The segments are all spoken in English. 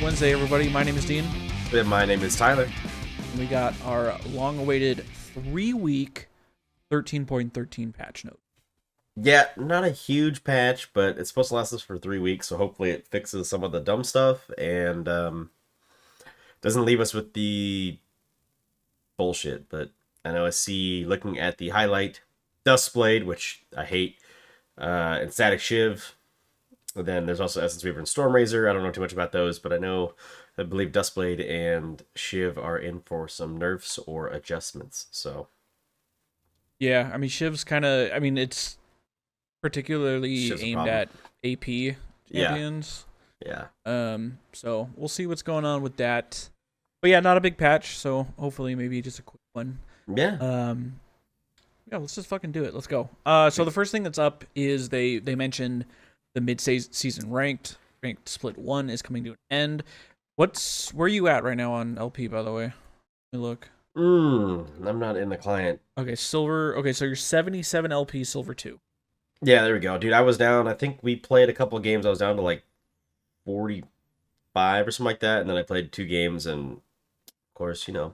Wednesday, everybody. My name is Dean. And my name is Tyler. And we got our long-awaited 3-week 13.13 patch note. Yeah, not a huge patch, but it's supposed to last us for 3 weeks, so hopefully it fixes some of the dumb stuff and doesn't leave us with the bullshit. But I know I see, looking at the highlight, Duskblade, which I hate, and Static Shiv. And then there's also Essence Weaver and Stormrazor. I don't know too much about those, but I believe Duskblade and Shiv are in for some nerfs or adjustments. So Yeah, I mean, Shiv's kind of... I mean, it's particularly Shiv's a aimed problem. at AP champions. Yeah. So we'll see what's going on with that. But yeah, not a big patch, so hopefully maybe just a quick one. Yeah. Yeah, let's just fucking do it. Let's go. So the first thing that's up is they mentioned the mid-season ranked split 1 is coming to an end. Where are you at right now on LP, by the way? Let me look. I'm not in the client. Okay, silver. Okay, so you're 77 LP, silver 2. Yeah, there we go. Dude, I was down. I think we played a couple of games. I was down to like 45 or something like that. And then I played 2 games. And of course, I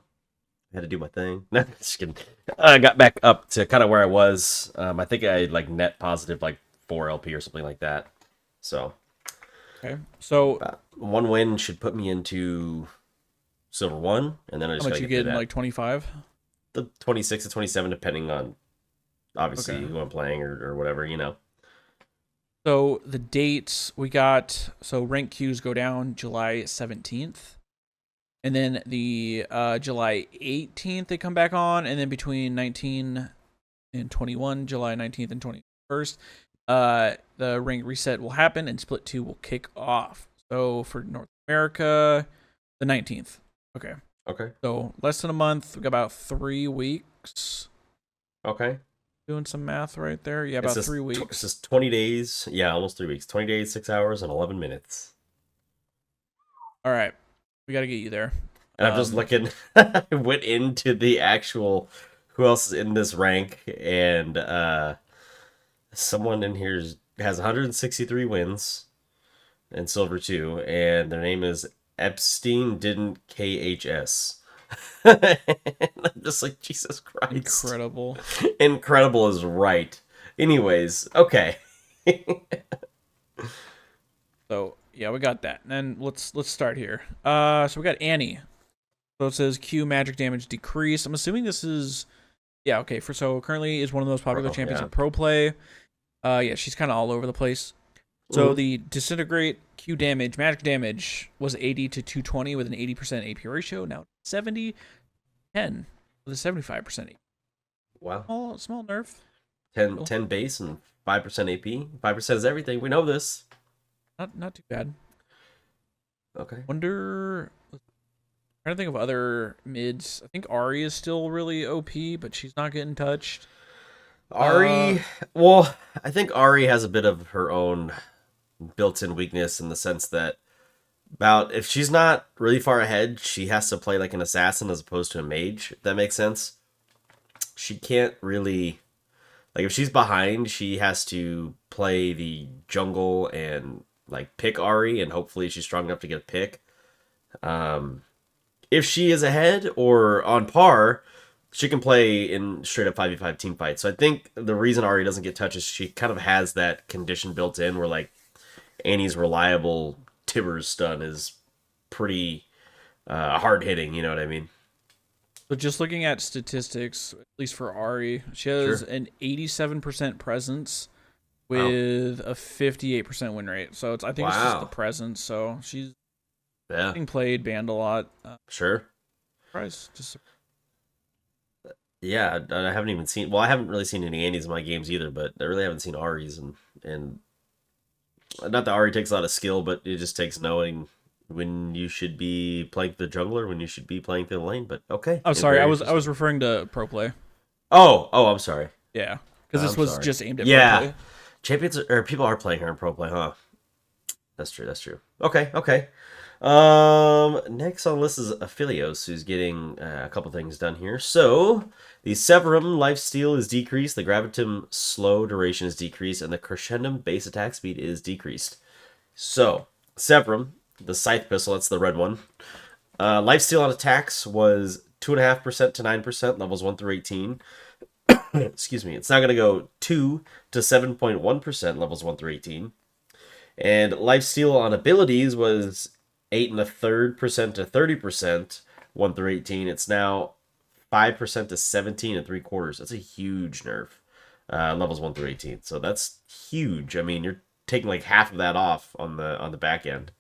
had to do my thing. No, just kidding. I got back up to kind of where I was. I think I like net positive like 4 LP or something like that. So, Okay, so one win should put me into silver 1. And then I just how got much to you get get through in that. like 25? The 26 to 27, depending on obviously Okay. who I'm playing or whatever, So the dates we got, so rank queues go down July 17th. And then the July 18th they come back on, and then between 19 and 21, July 19th and 21st, the rank reset will happen and split 2 will kick off. So for North America, the 19th. Okay. Okay. So less than a month, we got about 3 weeks. Okay. Doing some math right there. Yeah, about 3 weeks. It's just 20 days. Yeah, almost 3 weeks. 20 days, 6 hours, and 11 minutes. All right. We got to get you there. And I'm just looking. I went into the actual who else is in this rank, and someone in here has 163 wins and silver 2, and their name is Epstein didn't KHS. And I'm just like, Jesus Christ. Incredible. Incredible is right. Anyways, okay. So yeah, we got that. And then let's start here. So we got Annie. So it says Q magic damage decrease. I'm assuming this is okay. So currently is one of the most popular champions yeah. in pro play. Yeah, she's kind of all over the place. So Mhm. the disintegrate Q damage, magic damage was 80 to 220 with an 80% AP ratio. Now 70 10 with a 75% AP. Wow. Small nerf. 10 base and 5% AP. 5% is everything. We know this. Not too bad. Okay. Wonder. Trying to think of other mids. I think Ari is still really OP, but she's not getting touched. Ari, well, I think Ari has a bit of her own built-in weakness in the sense that if she's not really far ahead, she has to play like an assassin as opposed to a mage, if that makes sense. She can't really, like, if she's behind, she has to play the jungle and like pick Ari, and hopefully she's strong enough to get a pick. If she is ahead or on par, she can play in straight up 5v5 team fights. So I think the reason Ari doesn't get touched is she kind of has that condition built in where like Annie's reliable Tibbers stun is pretty hard hitting, you know what I mean? So just looking at statistics, at least for Ari, she has an 87% presence with a 58% win rate. So I think it's just the presence. So she's getting played, banned a lot. Sure. Just Yeah, I haven't even seen. Well, I haven't really seen any Annies in my games either, but I really haven't seen Ari's, and not that Ari takes a lot of skill, but it just takes knowing when you should be playing the jungler, when you should be playing through the lane. But okay. Oh, sorry, I was referring to pro play. Oh, I'm sorry. Yeah, because this was just aimed at pro play. Champions or people are playing her in pro play, huh? That's true. Okay. Next on the list is Aphelios, who's getting a couple things done here. So, the Severum lifesteal is decreased, the Gravitum slow duration is decreased, and the Crescendum base attack speed is decreased. So, Severum the Scythe Pistol, that's the red one. Lifesteal on attacks was 2.5% to 9%, levels 1 through 18. Excuse me. It's now going to go 2 to 7.1%, levels 1 through 18. And lifesteal on abilities was 8.33% to 30%, 1 through 18. It's now 5% to 17.75. That's a huge nerf. Levels 1 through 18. So that's huge. I mean, you're taking like half of that off on the back end.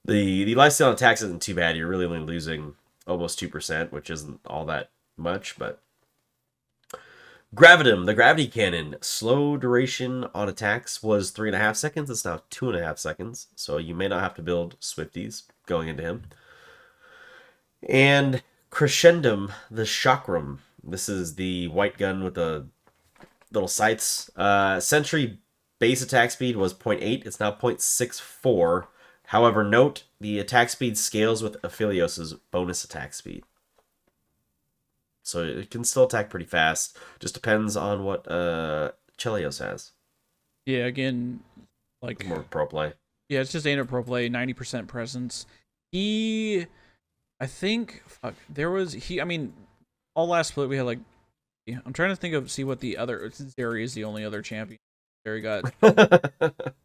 The lifesteal on attacks isn't too bad. You're really only losing almost 2%, which isn't all that much, but Gravitum, the gravity cannon, slow duration on attacks was 3.5 seconds. It's now 2.5 seconds, so you may not have to build Swifties going into him. And Crescendum, the Chakram. This is the white gun with the little scythes. Sentry base attack speed was 0.8. It's now 0.64. However, note the attack speed scales with Aphelios's bonus attack speed. So it can still attack pretty fast. Just depends on what Chelios has. Yeah, again, like more pro play. Yeah, it's just ain't pro play, 90% presence. I think, I mean, all last split we had like, yeah, I'm trying to see what the other, Zeri is the only other champion. Zeri got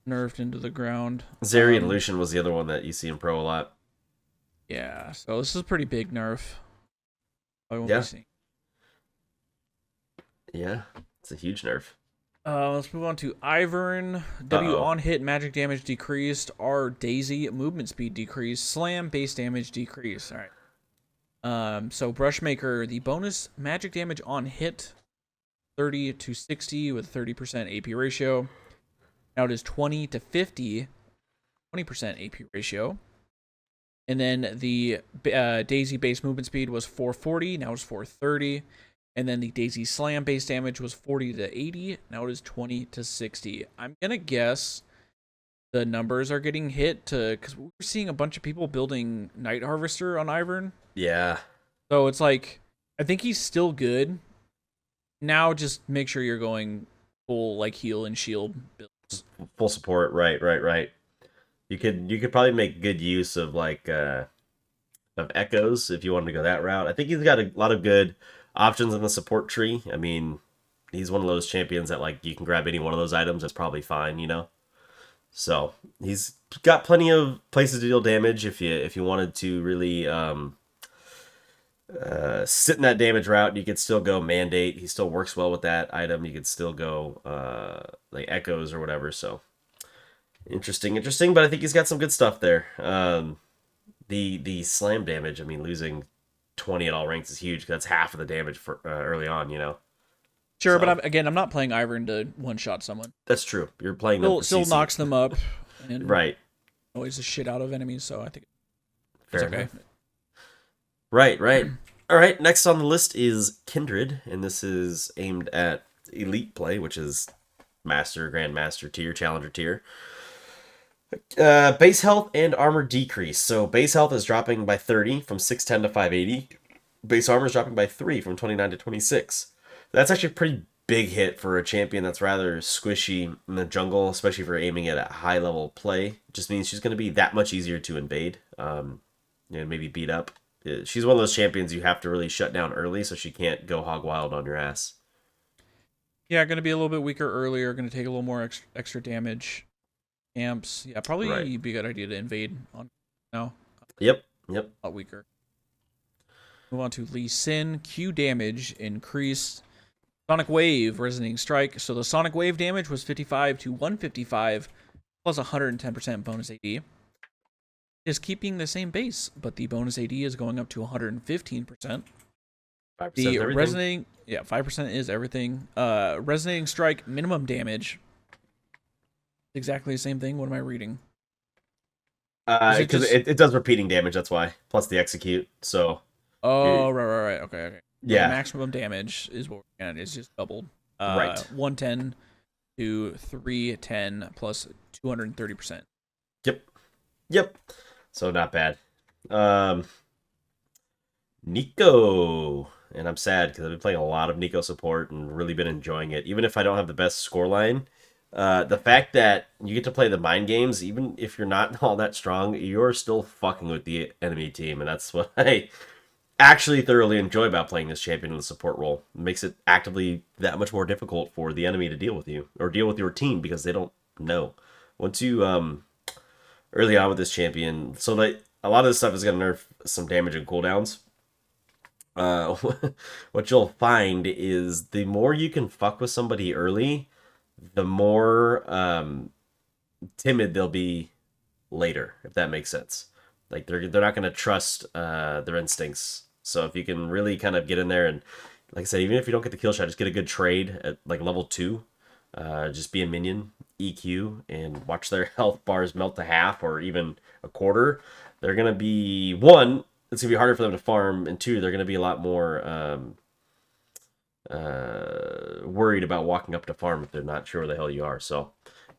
nerfed into the ground. Zeri and Lucian was the other one that you see in pro a lot. Yeah, so this is a pretty big nerf. I won't be seeing. Yeah, it's a huge nerf. Let's move on to Ivern. W on hit magic damage decreased. R Daisy movement speed decreased. Slam base damage decreased. All right. So Brushmaker, the bonus magic damage on hit, 30 to 60 with 30% AP ratio. Now it is 20 to 50, 20% AP ratio. And then the Daisy base movement speed was 440. Now it's 430. And then the Daisy Slam base damage was 40 to 80. Now it is 20 to 60. I'm going to guess the numbers are getting hit because we're seeing a bunch of people building Night Harvester on Ivern. Yeah. So it's like, I think he's still good. Now just make sure you're going full like heal and shield builds. Full support. Right. You could probably make good use of like of echoes if you wanted to go that route. I think he's got a lot of good options in the support tree. I mean, he's one of those champions that like you can grab any one of those items. That's probably fine, you know. So he's got plenty of places to deal damage if you wanted to really sit in that damage route. You could still go Mandate. He still works well with that item. You could still go like echoes or whatever. So interesting. But I think he's got some good stuff there. The slam damage. I mean, losing 20 at all ranks is huge. That's half of the damage for early on, you know. Sure, so, but I'm not playing Ivern to one-shot someone. That's true. You're playing them still knocks them up. And right. Annoys the shit out of enemies, so I think it's okay. Enough. Right. All right, next on the list is Kindred, and this is aimed at elite play, which is Master, Grandmaster tier, Challenger tier. Base health and armor decrease. So base health is dropping by 30 from 610 to 580. Base armor is dropping by 3 from 29 to 26. That's actually a pretty big hit for a champion that's rather squishy in the jungle, especially if you're aiming at a high level play. It just means she's going to be that much easier to invade and maybe beat up. She's one of those champions you have to really shut down early so she can't go hog wild on your ass. Yeah, going to be a little bit weaker earlier, going to take a little more extra damage. Amps, yeah, probably be a good idea to invade on now. Yep. A lot weaker. Move on to Lee Sin. Q damage increased. Sonic Wave, Resonating Strike. So the Sonic Wave damage was 55 to 155 plus 110% bonus AD. Is keeping the same base, but the bonus AD is going up to 115%. The resonating, 5% is everything. Resonating Strike minimum damage. Exactly the same thing. What am I reading? Because it does repeating damage. That's why. Plus the execute. So. Oh, right. Okay. Yeah. The maximum damage is what we're getting. It's just doubled. Right. 110 to 310 plus 230%. Yep. So not bad. Nico. And I'm sad because I've been playing a lot of Nico support and really been enjoying it. Even if I don't have the best scoreline, The fact that you get to play the mind games, even if you're not all that strong, you're still fucking with the enemy team, and that's what I actually thoroughly enjoy about playing this champion in the support role. It makes it actively that much more difficult for the enemy to deal with you or deal with your team because they don't know. Once you early on with this champion, so that a lot of this stuff is gonna nerf some damage and cooldowns. Uh, what you'll find is the more you can fuck with somebody early, the more timid they'll be later, if that makes sense. Like they're not gonna trust their instincts. So if you can really kind of get in there and, like I said, even if you don't get the kill shot, just get a good trade at like level 2. Just be a minion, EQ, and watch their health bars melt to half or even a quarter. They're gonna be one. It's gonna be harder for them to farm, and two, they're gonna be a lot more worried about walking up to farm if they're not sure where the hell you are. So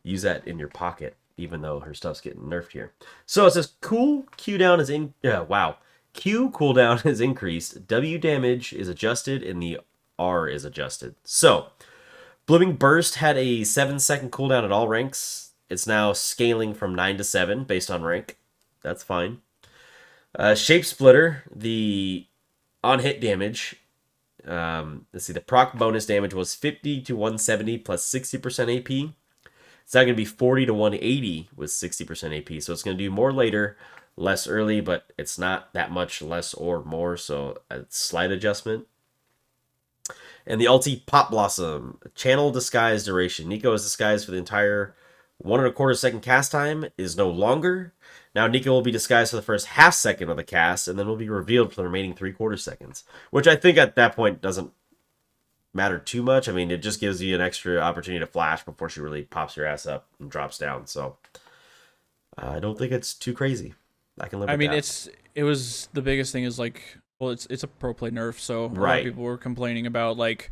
use that in your pocket, even though her stuff's getting nerfed here. So it says cool cooldown is in. Wow, Q cooldown is increased. W damage is adjusted, and the R is adjusted. So Blooming Burst had a 7-second cooldown at all ranks. It's now scaling from 9 to 7 based on rank. That's fine. Shape Splitter, the on hit damage. Let's see, the proc bonus damage was 50 to 170 plus 60% AP. It's now going to be 40 to 180 with 60% AP. So it's going to do more later, less early, but it's not that much less or more. So a slight adjustment. And the ulti Pop Blossom, channel disguise duration. Nico is disguised for the entire 1.25 second cast time is no longer. Now Nico will be disguised for the first half second of the cast, and then will be revealed for the remaining 3/4 seconds. Which I think at that point doesn't matter too much. I mean, it just gives you an extra opportunity to flash before she really pops your ass up and drops down. So I don't think it's too crazy. I can live I with mean, that. it was the biggest thing is like, well, it's a pro play nerf, so a lot of Right. people were complaining about like,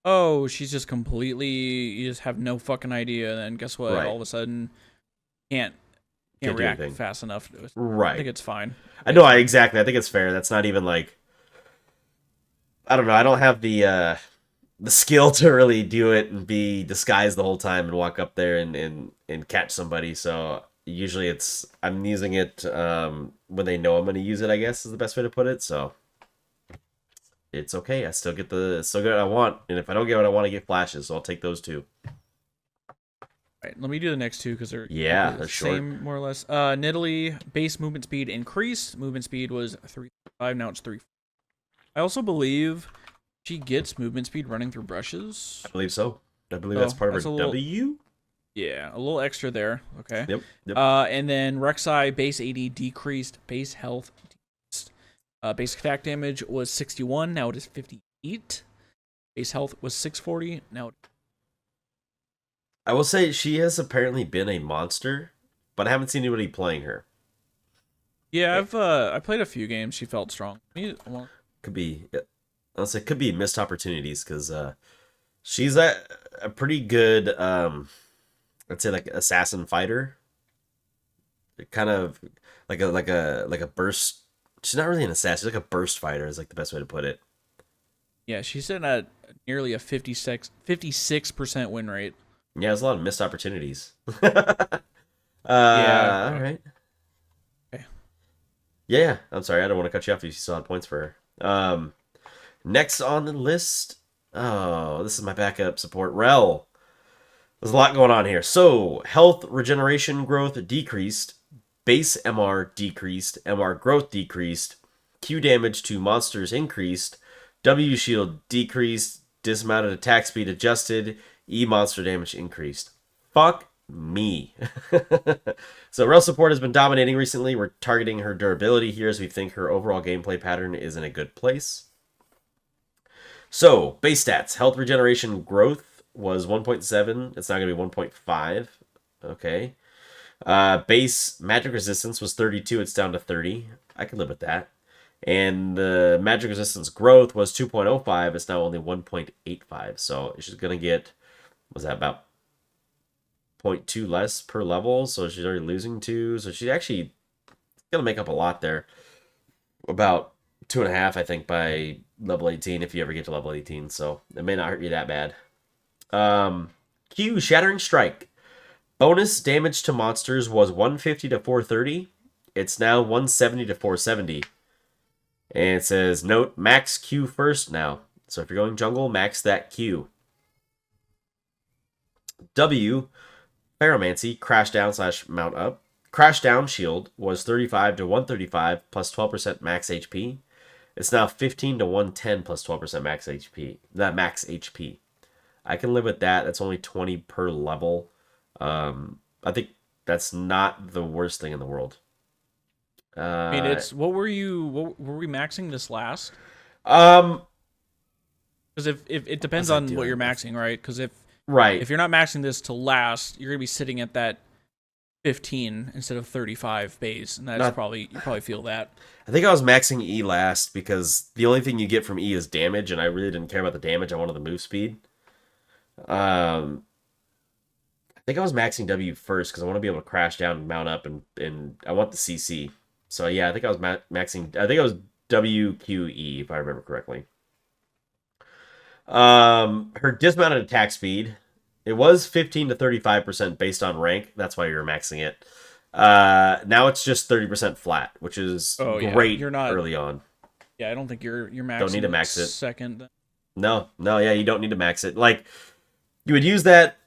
oh, she's just completely, you just have no fucking idea, and then guess what? Right. All of a sudden, can't Can't do react anything. fast enough. I Right. think it's fine. I know. Exactly. I think it's fair. That's not even like, I don't know. I don't have the skill to really do it and be disguised the whole time and walk up there and catch somebody. So usually it's I'm using it when they know I'm going to use it, I guess is the best way to put it. So it's okay. I still get what I want, and if I don't get what I want, I get flashes. So I'll take those two. Right, let me do the next two because they're Yeah, the they're short. same more or less. Nidalee base movement speed increased. Movement speed was 3.5, now it's 3. I also believe she gets movement speed running through brushes. I believe so. I believe Oh, that's part of that's her a little- W. Yeah, a little extra there. Okay. Yep. Yep. And then Rek'Sai base AD decreased, base health decreased. Base attack damage was 61, now it is 58. Base health was 640, now I will say she has apparently been a monster, but I haven't seen anybody playing her. yeah, I played a few games. She felt strong. Could be, I'll say, could be missed opportunities because she's a pretty good, I'd say like assassin fighter. Kind of like a burst. She's not really an assassin. She's like a burst fighter. Is like the best way to put it. Yeah, she's sitting at nearly a 56% win rate. Yeah, there's a lot of missed opportunities. Yeah. All right. Okay. Yeah, I'm sorry. I don't want to cut you off if you still had points for her. Next on the list. Oh, this is my backup support, Rel. There's a lot going on here. So, health regeneration growth decreased, base MR decreased, MR growth decreased, Q damage to monsters increased, W shield decreased, dismounted attack speed adjusted, E monster damage increased. Fuck me. So Rel support has been dominating recently. We're targeting her durability here as we think her overall gameplay pattern is in a good place. So, base stats. Health regeneration growth was 1.7. It's now going to be 1.5. Okay. Base magic resistance was 32. It's down to 30. I can live with that. And the magic resistance growth was 2.05. It's now only 1.85. So she's going to get, was that about 0.2 less per level? So she's already losing 2. So she's actually going to make up a lot there. About 2.5, I think, by level 18 if you ever get to level 18. So it may not hurt you that bad. Q Shattering Strike. Bonus damage to monsters was 150 to 430. It's now 170 to 470. And it says, note, max Q first now. So if you're going jungle, max that Q. W, Ferromancy, crash down / mount up. Crash down shield was 35 to 135 plus 12% max HP. It's now 15 to 110 plus 12% max HP. That max HP. I can live with that. That's only 20 per level. I think that's not the worst thing in the world. I mean, it's what were we maxing this last? Um, Because if it depends I on what doing? you're maxing, right? Because if right. you're not maxing this to last, you're gonna be sitting at that 15 instead of 35 base, and that's you probably feel that. I think I was maxing E last because the only thing you get from E is damage, and I really didn't care about the damage. I wanted the move speed. I think I was maxing W first because I want to be able to crash down and mount up, and I want the CC. So yeah, I think I was maxing. I think I was WQE if I remember correctly. Her dismounted attack speed, it was 15 to 35% based on rank. That's why you're maxing it. Now it's just 30% flat, which is great. You're not early on. Yeah, I don't think you're maxing. Don't need to max it second. No, yeah, you don't need to max it. Like you would use that.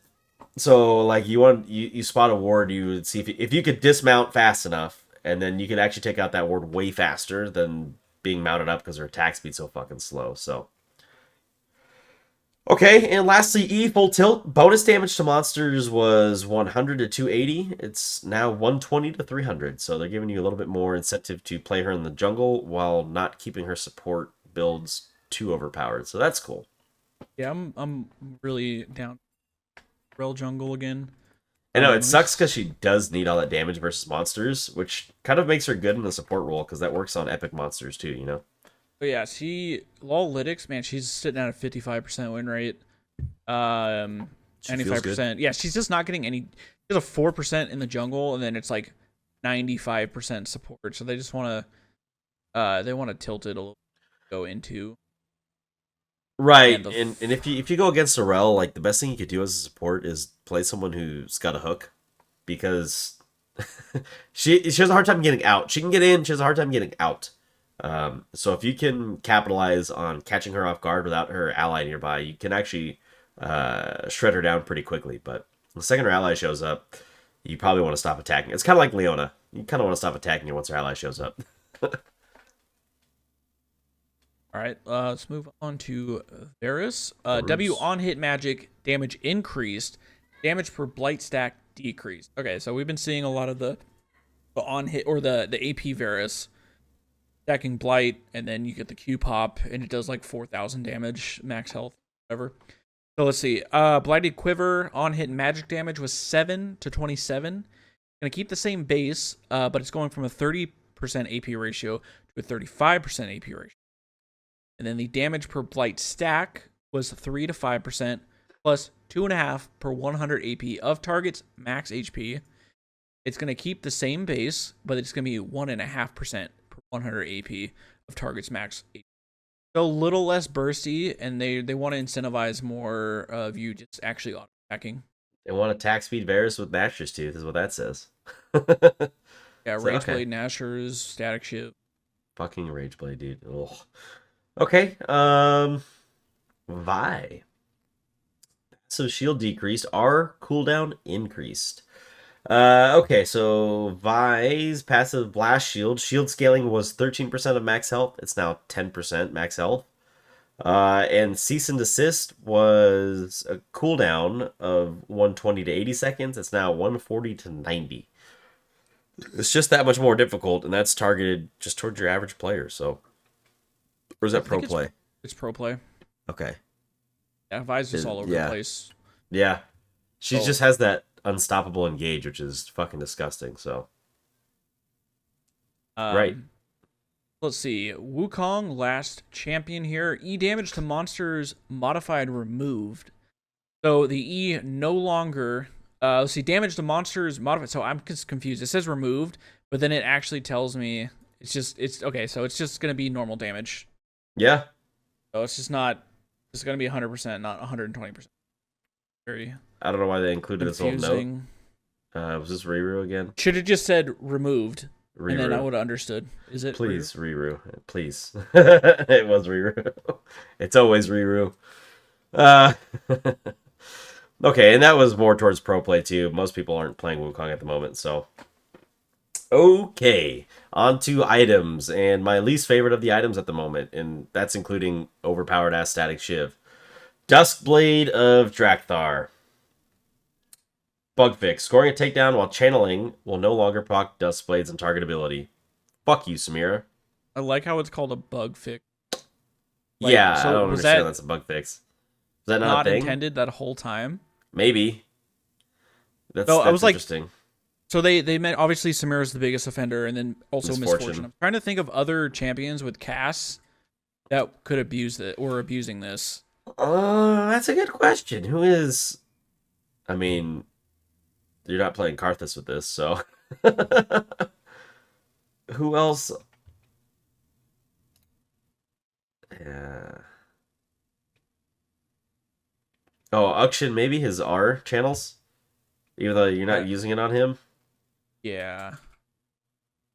So like you spot a ward, you would see if you could dismount fast enough, and then you could actually take out that ward way faster than being mounted up because her attack speed's so fucking slow. So. Okay, and lastly, E full tilt. Bonus damage to monsters was 100 to 280. It's now 120 to 300. So they're giving you a little bit more incentive to play her in the jungle while not keeping her support builds too overpowered. So that's cool. Yeah, I'm really down. Rel jungle again. I know it sucks because she does need all that damage versus monsters, which kind of makes her good in the support role because that works on epic monsters too, you know. But yeah, Lolytics, man, she's sitting at a 55% win rate. 95%. Yeah, she's just not getting any. She has a 4% in the jungle, and then it's like 95% support. So they just want to tilt it a little, go into. Right, and if you go against Sorel, like the best thing you could do as a support is play someone who's got a hook, because she has a hard time getting out. She can get in, she has a hard time getting out. So if you can capitalize on catching her off guard without her ally nearby, you can actually shred her down pretty quickly. But the second her ally shows up, you probably want to stop attacking. It's kind of like Leona. You kind of want to stop attacking her once her ally shows up. All right, let's move on to Varus. W on hit magic damage increased, damage per blight stack decreased. Okay, so we've been seeing a lot of the on hit or the AP Varus stacking blight, and then you get the Q pop, and it does like 4,000 damage, max health, whatever. So let's see. Blighted Quiver on hit magic damage was 7 to 27. Gonna keep the same base, but it's going from a 30% AP ratio to a 35% AP ratio. And then the damage per blight stack was 3 to 5%, plus 2.5 per 100 AP of target's max HP. It's going to keep the same base, but it's going to be 1.5% per 100 AP of target's max HP. So a little less bursty, and they want to incentivize more of you just actually auto-attacking. They want attack speed Varus with Nashor's Tooth, is what that says. Yeah, Rageblade, Nashor's, Static Shiv. Fucking Rageblade, dude. Ugh. Okay, Vi. So shield decreased, our cooldown increased. Okay, so Vi's passive blast shield scaling was 13% of max health. It's now 10% max health. And cease and desist was a cooldown of 120 to 80 seconds. It's now 140 to 90. It's just that much more difficult, and that's targeted just towards your average player, so... Or is that pro play? It's pro play. Okay. Yeah, Vi's just all over the place. Yeah. She just has that unstoppable engage, which is fucking disgusting, so. Right. Let's see. Wukong, last champion here. E damage to monsters modified removed. So the E no longer... let's see. Damage to monsters modified. So I'm just confused. It says removed, but then it actually tells me... Okay, so it's just going to be normal damage. Yeah. So it's just not... It's going to be 100%, not 120%. Very I don't know why they included this little note. confusing. Was this Riru again? Should have just said removed, and then I Riru. would have understood. Is it Please, Riru? Riru. Please. It was Riru. It's always Riru. Uh, okay, and that was more towards pro play too. Most people aren't playing Wukong at the moment, so. Okay, on to items, and my least favorite of the items at the moment, and that's including overpowered ass Static Shiv. Duskblade of Drakthar. Bug fix. Scoring a takedown while channeling will no longer proc Duskblades and target ability. Fuck you, Samira. I like how it's called a bug fix. Yeah, so I don't was understand that that's a bug fix. Is that not not a thing? intended that whole time? Maybe. That's I was like, interesting. so they meant obviously Samira's the biggest offender, and then also Misfortune. Misfortune. I'm trying to think of other champions with Cass that could abuse it or abusing this. That's a good question. Who is? I mean, you're not playing Karthus with this, so who else? Yeah. Oh, Ukshin, maybe his R channels, even though you're not Yeah. using it on him. Yeah.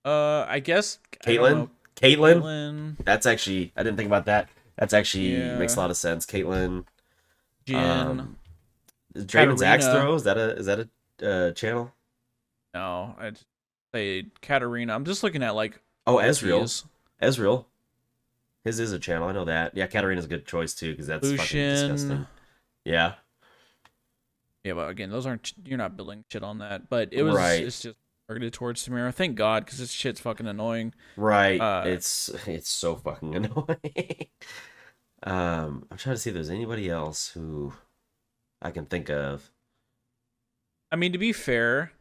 I guess I don't Caitlyn, know. Caitlyn. Caitlyn, That's actually I didn't think about that. That's actually Yeah. makes a lot of sense. Caitlyn. Jin. Draven's Axe Katarina. Throw, is that a channel? No, I'd say Katarina. I'm just looking at like Oh, Ezreal. ultis. Ezreal. His is a channel, I know that. Yeah, Katarina's a good choice too, because that's fucking disgusting. Lucian. Yeah. Yeah, but again, those aren't. You're not building shit on that. But it was. Right. It's just targeted towards Samira. Thank God, because this shit's fucking annoying. Right. Uh, It's so fucking annoying. I'm trying to see if there's anybody else who I can think of. I mean, to be fair,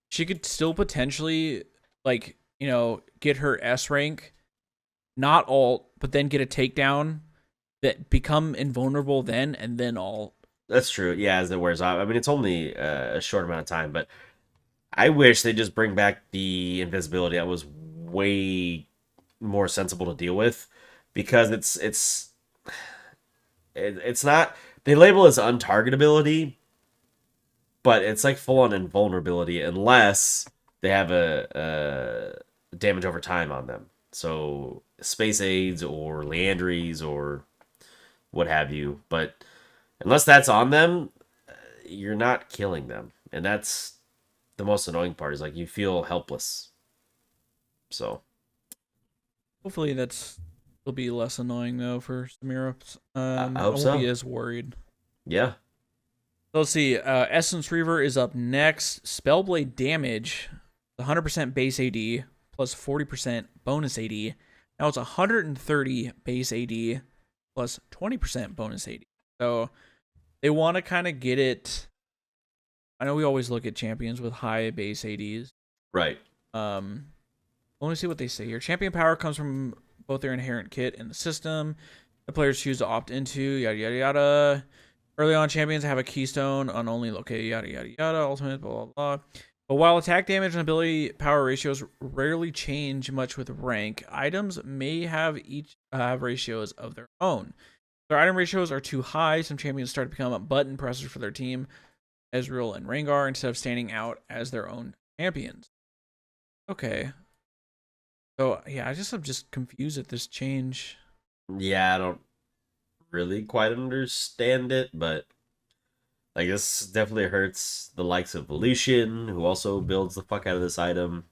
she could still potentially, like, get her S rank, not alt, but then get a takedown that become invulnerable then, and then alt. That's true. Yeah, as it wears off. I mean, it's only a short amount of time, but I wish they just bring back the invisibility. That was way more sensible to deal with, because it's not, they label it as untargetability, but it's like full on invulnerability unless they have a damage over time on them. So Space Aids or Leandries or what have you, but unless that's on them, you're not killing them, and that's the most annoying part. Is like you feel helpless. So Hopefully, will be less annoying though for Samira. I I hope won't so. be as worried. Yeah, So let's see. Essence Reaver is up next. Spellblade damage, 100% base AD plus 40% bonus AD. Now it's 130 base AD plus 20% bonus AD. So they want to kind of get it. I know we always look at champions with high base ADs. right. Let me see what they say here. Champion power comes from both their inherent kit and the system the players choose to opt into. Yada yada yada. Early on, champions have a keystone on only okay, yada yada yada. Ultimate blah blah blah. But while attack damage and ability power ratios rarely change much with rank, items may have each have ratios of their own. If their item ratios are too high, some champions start to become button pressers for their team, Ezreal and Rengar, instead of standing out as their own champions. Okay. So yeah, I'm just confused at this change. Yeah, I don't really quite understand it, but like this definitely hurts the likes of Lucian, who also builds the fuck out of this item.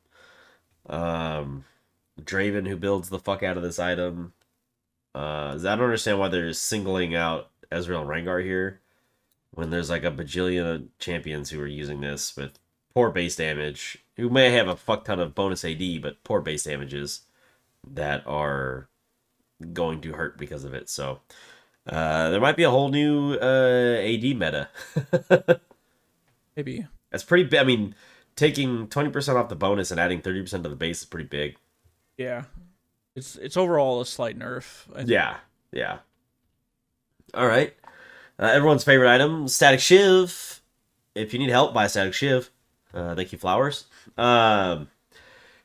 Draven, who builds the fuck out of this item. I don't understand why they're singling out Ezreal and Rengar here, when there's like a bajillion champions who are using this with poor base damage, who may have a fuck ton of bonus AD, but poor base damages that are going to hurt because of it. So there might be a whole new AD meta. Maybe. That's pretty big. I mean, taking 20% off the bonus and adding 30% to the base is pretty big. Yeah. It's overall a slight nerf. Yeah. All right. Everyone's favorite item, Static Shiv. If you need help, buy Static Shiv. Thank you, Flowers.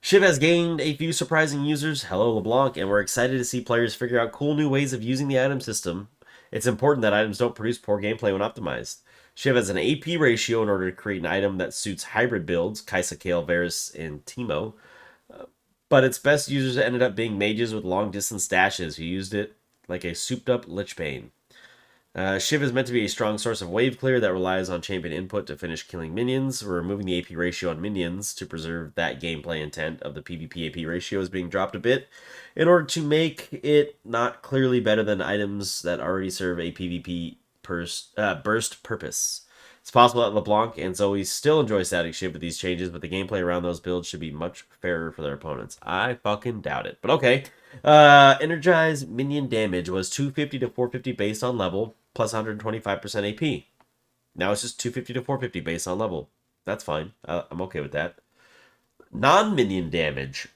Shiv has gained a few surprising users. Hello, LeBlanc. And we're excited to see players figure out cool new ways of using the item system It's important that items don't produce poor gameplay when optimized. Shiv has an AP ratio in order to create an item that suits hybrid builds, Kaisa, Kayle, Varus, and Teemo. But its best users ended up being mages with long distance dashes who used it like a souped up Lich Bane. Shiv is meant to be a strong source of wave clear that relies on champion input to finish killing minions. We're removing the AP ratio on minions to preserve that gameplay intent of the PvP AP ratio is being dropped a bit in order to make it not clearly better than items that already serve a PvP burst purpose. It's possible that LeBlanc and Zoe still enjoy static Shiv with these changes, but the gameplay around those builds should be much fairer for their opponents. I fucking doubt it. But okay. Energized minion damage was 250 to 450 based on level, plus 125% AP. Now it's just 250 to 450 based on level. That's fine. I'm okay with that. Non-minion damage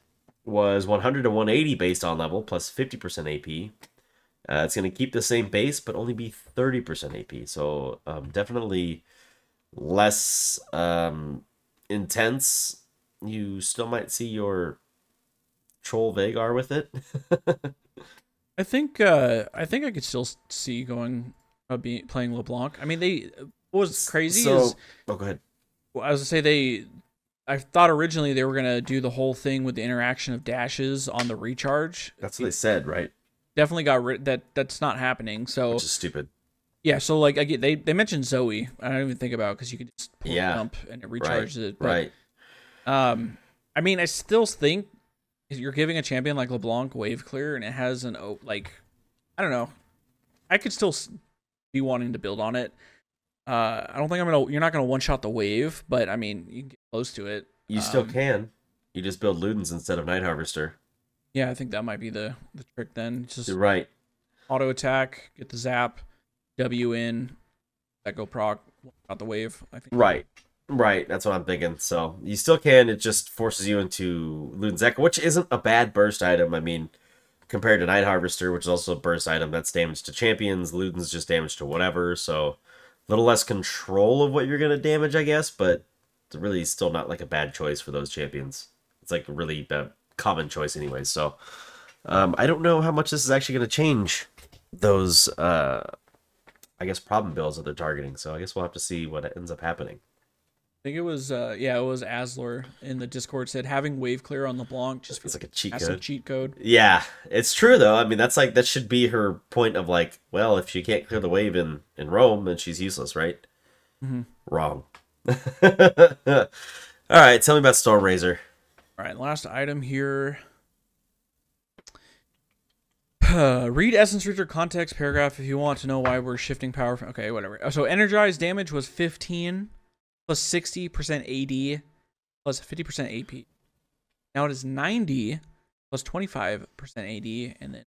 was 100 to 180 based on level, plus 50% AP. It's going to keep the same base, but only be 30% AP. So definitely less intense. You still might see your Troll Vagar with it. I think I could still see going playing LeBlanc. I mean, what was crazy is go ahead. I was gonna say I thought originally they were gonna do the whole thing with the interaction of dashes on the recharge. That's what they said, right? Definitely got that's not happening. So which is stupid. Yeah, so like they mentioned Zoe. I don't even think about it because you could just pull jump and it recharges it. But, right. I mean, I still think you're giving a champion like LeBlanc wave clear, and it has I don't know. I could still be wanting to build on it. I don't think you're not gonna one shot the wave, but I mean, you can get close to it. You still can. You just build Ludens instead of Night Harvester. Yeah, I think that might be the trick then. Just you're right. Auto attack, get the zap, W in, that go proc, out the wave. I think. Right, that's what I'm thinking. So you still can. It just forces you into Luden's Echo, which isn't a bad burst item. I mean, compared to Night Harvester, which is also a burst item, that's damage to champions. Luden's just damage to whatever. So a little less control of what you're gonna damage, I guess. But it's really still not like a bad choice for those champions. It's like really a common choice, anyways. So I don't know how much this is actually gonna change those I guess problem builds that they're targeting. So I guess we'll have to see what ends up happening. I think it was it was Asler in the Discord said having wave clear on LeBlanc just feels like a cheat code. Cheat code. Yeah, it's true though. I mean, that should be her point of like, well, if she can't clear the wave in Rome, then she's useless, right? Mm-hmm. Wrong. All right, tell me about Stormrazor. All right, last item here. Read Essence Reader context paragraph if you want to know why we're shifting power. Okay, whatever. So energized damage was 15 plus 60% AD plus 50% AP. Now it is 90 plus 25% AD and then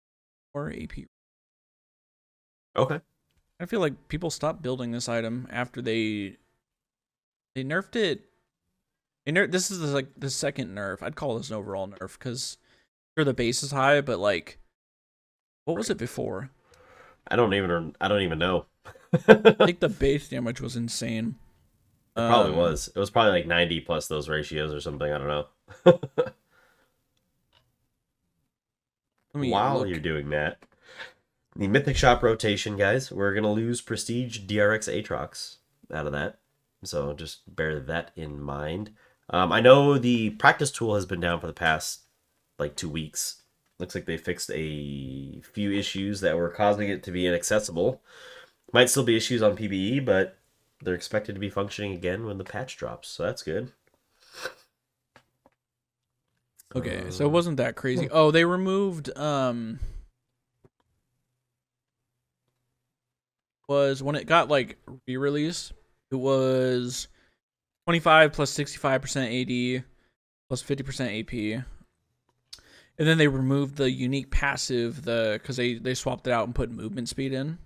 more AP. Okay. I feel like people stopped building this item after they nerfed it. This is like the second nerf. I'd call this an overall nerf because sure the base is high, but like, what was it before? I don't even know. I think the base damage was insane. It probably was. It was probably like 90 plus those ratios or something. I don't know. While you're doing that, the Mythic Shop rotation, guys, we're going to lose Prestige DRX Aatrox out of that. So just bear that in mind. I know the practice tool has been down for the past like 2 weeks. Looks like they fixed a few issues that were causing it to be inaccessible. Might still be issues on PBE, but they're expected to be functioning again when the patch drops, so that's good. Okay, so it wasn't that crazy. Oh, they removed was when it got like re-released, it was 25 plus 65% AD plus 50% AP. And then they removed the unique passive because they swapped it out and put movement speed in.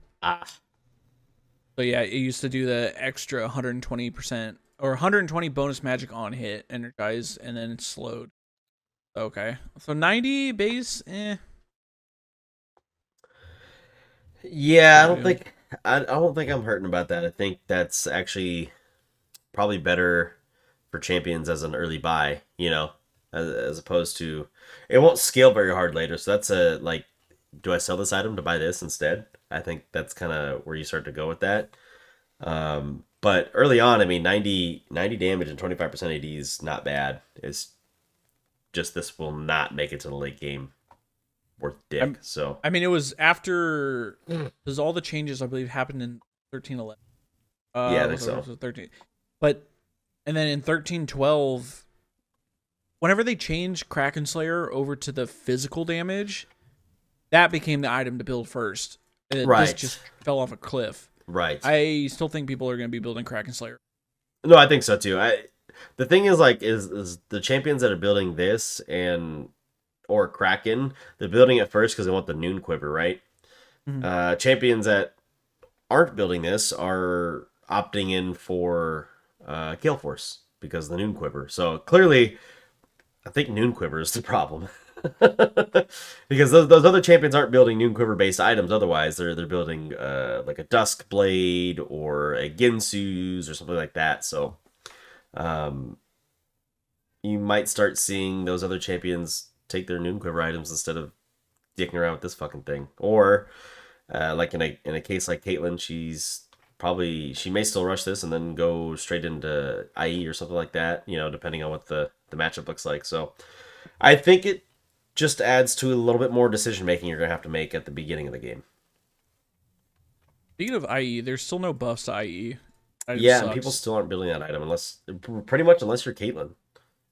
So yeah, it used to do the extra 120% or 120 bonus magic on hit, energize, and then it's slowed. Okay, so 90 base, Yeah, I don't think I'm hurting about that. I think that's actually probably better for champions as an early buy, as opposed to it won't scale very hard later. So that's do I sell this item to buy this instead? I think that's kind of where you start to go with that. But early on, I mean, 90 damage and 25% AD is not bad. It's just this will not make it to the late game worth dick. I'm, So I mean, it was after because all the changes I believe happened in 1311. yeah, I think so. Was it 13? But and then in 1312, whenever they changed Kraken Slayer over to the physical damage, that became the item to build first. And this Right, just fell off a cliff. right. I still think people are going to be building Kraken Slayer. No, I think so too. The thing is like is the champions that are building this and or Kraken, they're building it first because they want the Noon Quiver, right? Mhm. Champions that aren't building this are opting in for Gale Force because of the Noon Quiver. So clearly, I think Noon Quiver is the problem. Because those other champions aren't building Noon Quiver based items. Otherwise, they're building like a Dusk Blade or a Ginsu's or something like that. So, um, you might start seeing those other champions take their Noon Quiver items instead of dicking around with this fucking thing. Or like in a case like Caitlyn, she may still rush this and then go straight into IE or something like that. You know, depending on what the matchup looks like. So, I think it just adds to a little bit more decision making you're gonna have to make at the beginning of the game. Speaking of IE, there's still no buffs to IE. It Yeah, and people sucks. still aren't building that item unless pretty much unless you're Caitlyn.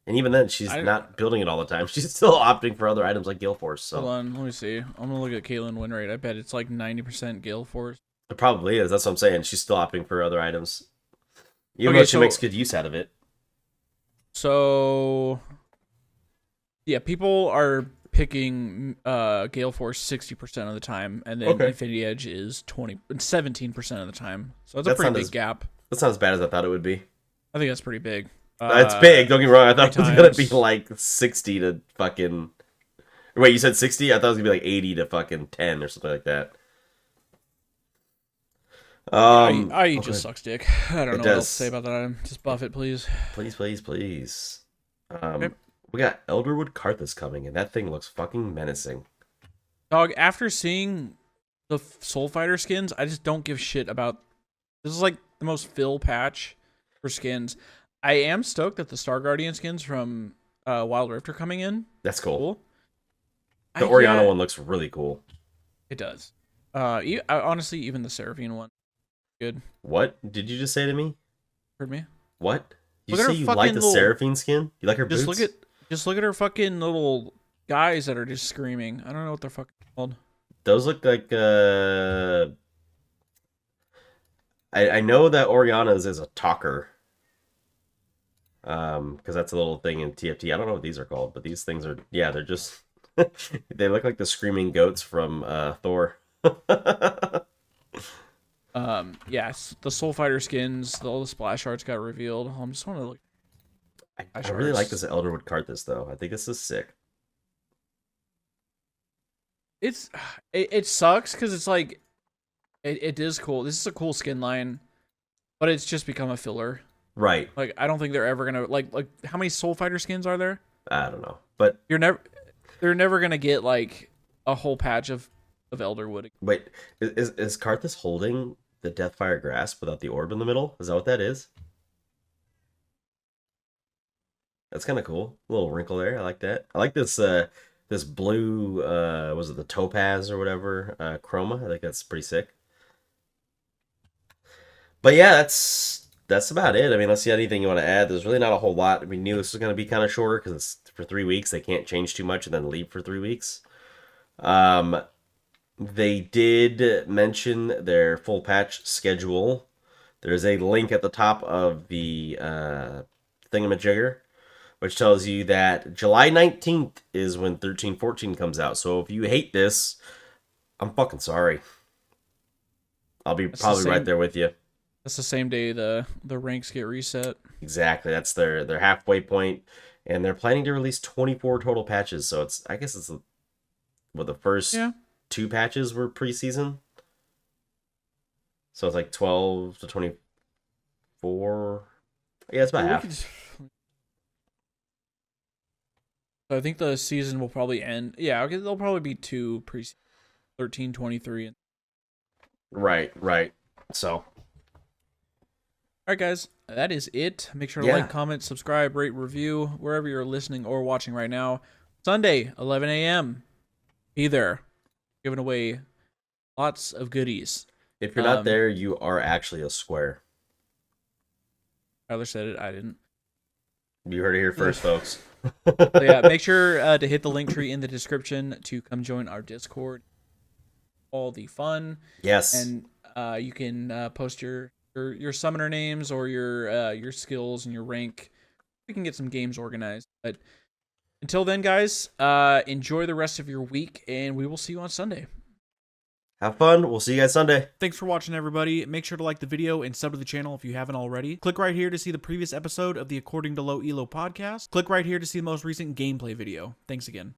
And even then, she's I not building it all the time. She's still opting for other items like Gale Force. Hold So on, let me see. I'm gonna look at Caitlyn win rate. I bet it's like 90% Gale Force. it probably is. That's what I'm saying. She's still opting for other items, even though Okay, she makes good use out of it. so yeah, people are picking Gale Force 60% of the time, and then Okay, Infinity Edge is 17% of the time. So that's a that's pretty not big as gap. that's not as bad as I thought it would be. I think that's pretty big. It's big. Don't get me wrong. I Three thought it was gonna be times. like 60 to fucking. Wait, you said 60? I thought it was gonna be like 80 to fucking 10 or something like that. Yeah, IE Okay. just sucks dick. I don't It know what else to say does. about that item. Just buff it, please. Please, please, please. Okay. We got Elderwood Karthus coming, and that thing looks fucking menacing. Dog, after seeing the Soul Fighter skins, I just don't give shit about. This is like the most fill patch for skins. I am stoked that the Star Guardian skins from Wild Rift are coming in. That's cool. Cool. The Oriana Yeah, one looks really cool. it does. Honestly, even the Seraphine one, good. What did you just say to me? Heard me? What? You Look at say her you like fucking the little. Seraphine skin? You like her Just boots? look at her fucking little guys that are just screaming. I don't know what they're fucking called. Those look like I know that Oriana's is a talker. Because that's a little thing in TFT. I don't know what these are called, but these things are they're just they look like the screaming goats from Thor. Yes, the Soul Fighter skins, all the splash arts got revealed. I just want to look. I really like this Elderwood Karthus though. I think this is sick. It's it sucks because it's like it is cool. This is a cool skin line, but it's just become a filler. Right. Like I don't think they're ever gonna like how many Soul Fighter skins are there? I don't know. But You're never they're never gonna get like a whole patch of Elderwood. wait, is Karthus holding the Deathfire Grasp without the orb in the middle? Is that what that is? That's kind of cool. A little wrinkle there. I like that. I like this blue was it the topaz or whatever chroma. I think that's pretty sick. But yeah, that's about it. I mean, let's see anything you want to add. There's really not a whole lot. We knew this was going to be kind of shorter because it's for 3 weeks. They can't change too much and then leave for 3 weeks. Um, they did mention their full patch schedule. There's a link at the top of the thingamajigger, which tells you that July 19th is when 1314 comes out. So if you hate this, I'm fucking sorry. I'll be That's the probably right same. there with you. That's the same day the ranks get reset. Exactly. That's their halfway point, and they're planning to release 24 total patches. So it's I guess it's well the first Yeah. two patches were preseason. So it's like 12 to 24. Yeah, it's about Well, half. I think the season will probably end. Yeah, okay, there'll probably be two pre. 13, 23. Right. So, All right, guys, that is it. Make sure to Yeah. like, comment, subscribe, rate, review, wherever you're listening or watching right now. Sunday, 11 a.m. Be there. Giving away lots of goodies. if you're not there, you are actually a square. Tyler said it. I didn't. You heard it here first, folks. So yeah, make sure to hit the link tree in the description to come join our Discord. All the fun. Yes. And you can post your summoner names or your skills and your rank. We can get some games organized. But until then, guys, enjoy the rest of your week, and we will see you on Sunday. Have fun. We'll see you guys Sunday. Thanks for watching, everybody. Make sure to like the video and sub to the channel if you haven't already. Click right here to see the previous episode of the According to Low Elo podcast. Click right here to see the most recent gameplay video. Thanks again.